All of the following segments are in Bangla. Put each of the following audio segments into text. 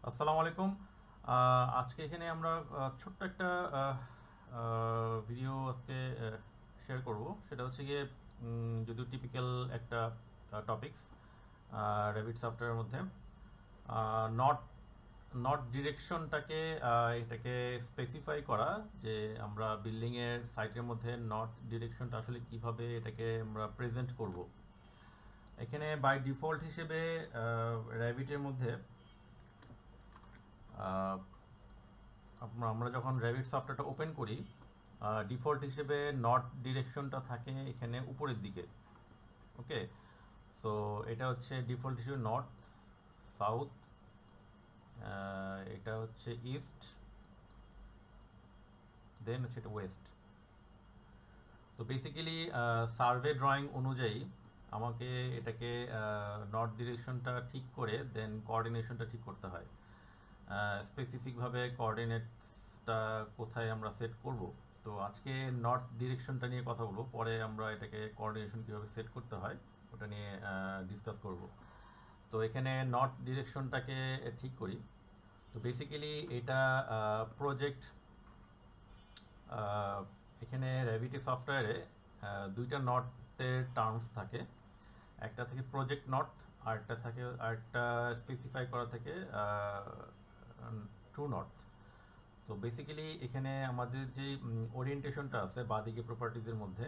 আসসালামু আলাইকুম। আজকে এখানে আমরা ছোট্ট একটা ভিডিও আজকে শেয়ার করব। সেটা হচ্ছে গিয়ে যদিও টিপিক্যাল একটা টপিকস রেভিট সফটওয়্যারের মধ্যে নট নট ডিরেকশনটাকে এটাকে স্পেসিফাই করা, যে আমরা বিল্ডিংয়ের সাইটের মধ্যে নট ডিরেকশনটা আসলে কিভাবে এটাকে আমরা প্রেজেন্ট করব। এখানে বাই ডিফল্ট হিসেবে রেভিটের মধ্যে আহ, আমরা যখন রেভিট সফটওয়্যারটা ওপেন করি, ডিফল্ট হিসেবে নট ডিরেকশনটা থাকে এখানে উপরের দিকে। ওকে, সো এটা হচ্ছে ডিফল্ট হিসেবে নর্থ, সাউথ, এটা হচ্ছে ইস্ট, দেন হচ্ছে এটা ওয়েস্ট। তো বেসিক্যালি সার্ভে ড্রয়িং অনুযায়ী আমাকে এটাকে নর্থ ডিরেকশনটা ঠিক করে দেন কোঅর্ডিনেশনটা ঠিক করতে হয়। স্পেসিফিকভাবে কোঅর্ডিনেটসটা কোথায় আমরা সেট করব। তো আজকে নর্থ ডিরেকশনটা নিয়ে কথা বলবো, পরে আমরা এটাকে কোঅর্ডিনেশন কীভাবে সেট করতে হয় ওটা নিয়ে ডিসকাস করব। তো এখানে নর্থ ডিরেকশনটাকে ঠিক করি। তো বেসিক্যালি এটা প্রজেক্ট, এখানে রেভিটি সফটওয়্যারে দুইটা নর্থের টার্মস থাকে। একটা থেকে প্রজেক্ট নর্থ, আরেকটা স্পেসিফাই করা থাকে ট্রু নর্থ। তো বেসিক্যালি এখানে আমাদের যে ওরিয়েন্টেশনটা আছে বাঁদিকে প্রপার্টিজের মধ্যে,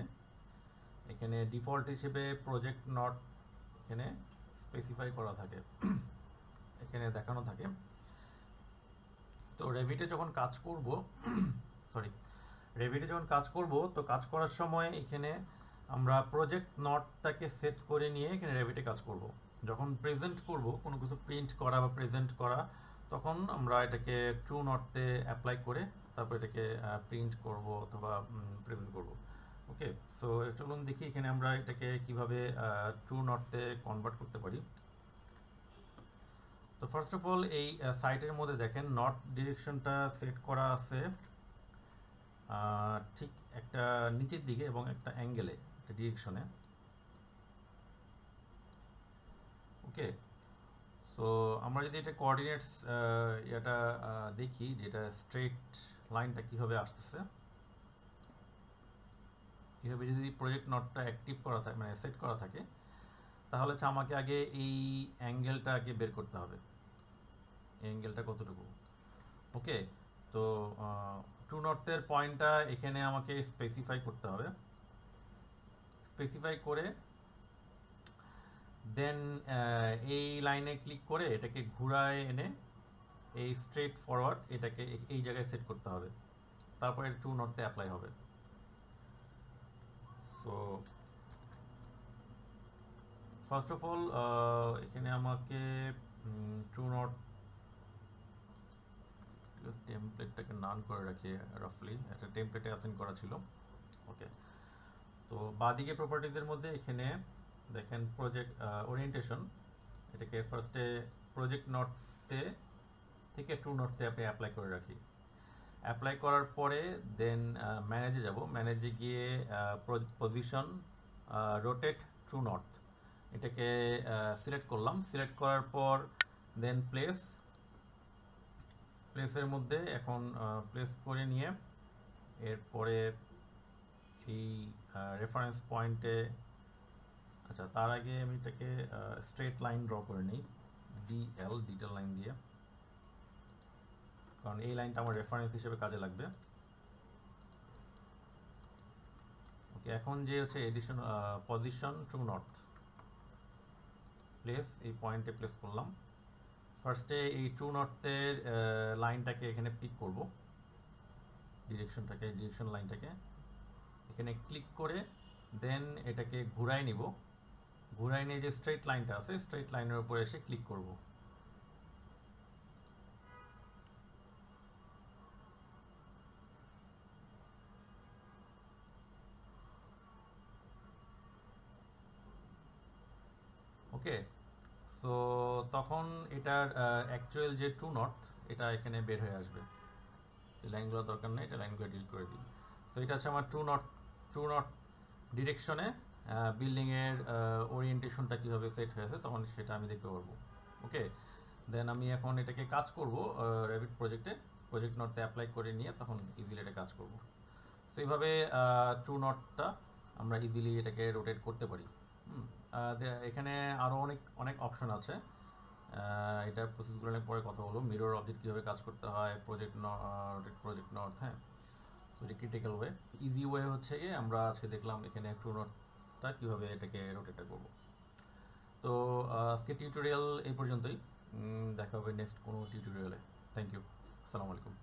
এখানে ডিফল্ট হিসেবে প্রজেক্ট নর্থ এখানে স্পেসিফাই করা থাকে, এখানে দেখানো থাকে। তো রেভিটে যখন কাজ করব সরি রেভিটে যখন কাজ করব, তো কাজ করার সময় এখানে আমরা প্রজেক্ট নটটাকে সেট করে নিয়ে এখানে রেভিটে কাজ করব। যখন প্রেজেন্ট করব, কোনো কিছু প্রিন্ট করা বা প্রেজেন্ট করা, তখন আমরা এটাকে ট্রু নটতে অ্যাপ্লাই করে তারপর এটাকে প্রিন্ট করব অথবা প্রেজেন্ট করব। ওকে, সো চলুন দেখি এখানে আমরা এটাকে কিভাবে ট্রু নটতে কনভার্ট করতে পারি। তো ফার্স্ট অফ অল এই সাইটের মধ্যে দেখেন নর্থ ডিরেকশনটা সেট করা আছে ঠিক একটা নিচের দিকে এবং একটা অ্যাঙ্গেলে, একটা ডিরেকশনে। ওকে, সো আমরা যদি এটা কোঅর্ডিনেটস এটা দেখি, যেটা স্ট্রেট লাইনটা কিভাবে আসতেছে, এইভাবে যদি প্রজেক্ট নটটা অ্যাক্টিভ করা থাকে, মানে সেট করা থাকে, তাহলে হচ্ছে আমাকে আগে এই অ্যাঙ্গেলটা আগে বের করতে হবে, এই অ্যাঙ্গেলটা কতটুকু। ওকে, তো ট্রু নর্থের পয়েন্টটা এখানে আমাকে স্পেসিফাই করতে হবে। স্পেসিফাই করে দেন এই লাইনে ক্লিক করে এটাকে ঘুরায় এনে এই স্ট্রেট ফরওয়ার্ড এটাকে এই জায়গায় সেট করতে হবে, তারপরে ট্রু নর্থে অ্যাপ্লাই হবে। সো ফার্স্ট অফ অল এখানে আমাকে ট্রু নর্থ টেমপ্লেটটাকে নান করে রাখি, রাফলি একটা টেমপ্লেটে অ্যাসাইন করা ছিল। ওকে, তো বাঁদিকে প্রপার্টিজের মধ্যে এখানে দেখেন প্রজেক্ট ওরিয়েন্টেশন, এটাকে ফার্স্টে প্রজেক্ট নটতে থেকে ট্রু নটতে আপনি অ্যাপ্লাই করে রাখি। অ্যাপ্লাই করার পরে দেন ম্যানেজে যাব, ম্যানেজে গিয়ে পজিশন রোটেট ট্রু নর্থ এটাকে সিলেক্ট করলাম। সিলেক্ট করার পর দেন প্লেসের মধ্যে এখন প্লেস করে নিয়ে এরপরে এই রেফারেন্স পয়েন্টে, আচ্ছা তার আগে আমি এটাকে স্ট্রেট লাইন ড্র করে নিই ডিটেল লাইন দিয়ে, কারণ এই লাইনটা আমার রেফারেন্স হিসেবে কাজে লাগবে। ওকে, এখন যে হচ্ছে edition position true north place, এই পয়েন্টে প্লেস করলাম। ফার্স্টে এই ট্রু নর্থের লাইনটাকে এখানে পিক করব, ডিরেকশন লাইনটাকে এখানে ক্লিক করে দেন এটাকে ঘুরাই নিব। ঘুরাই নিয়ে যে স্ট্রেট লাইনটা আছে, স্ট্রেট লাইনের উপরে এসে ক্লিক করব। ওকে, সো তখন এটার অ্যাকচুয়াল যে ট্রু নর্থ এটা এখানে বের হয়ে আসবে। এই লাইনগুলো দরকার নেই, এটা লাইনগুলো ডিলিট করে দিই। সো এটা হচ্ছে আমার ট্রু নর্থ ডিরেকশনে বিল্ডিংয়ের ওরিয়েন্টেশনটা কীভাবে সেট হয়েছে তখন সেটা আমি দেখতে পারবো। ওকে, দেন আমি এখন এটাকে কাজ করব রেভিট প্রজেক্টে, প্রজেক্ট নটতে অ্যাপ্লাই করে নিয়ে তখন ইজিলি এটা কাজ করব। তো এইভাবে ট্রু নটটা আমরা ইজিলি এটাকে রোটেট করতে পারি। এখানে আরও অনেক অনেক অপশন আছে, এটা প্রসেসগুলো নিয়ে পরে কথা বলবো। মিরর অবজেক্ট কীভাবে কাজ করতে হয়, প্রজেক্ট নট, হ্যাঁ। তো এটা ক্রিটিক্যাল ওয়ে। ইজি ওয়ে হচ্ছে গিয়ে আমরা আজকে দেখলাম এখানে ট্রু নটটা কীভাবে এটাকে রোটেট করবো। তো আজকে টিউটোরিয়াল এই পর্যন্তই, দেখা হবে নেক্সট কোনো টিউটোরিয়ালে। থ্যাংক ইউ, আসসালামু আলাইকুম।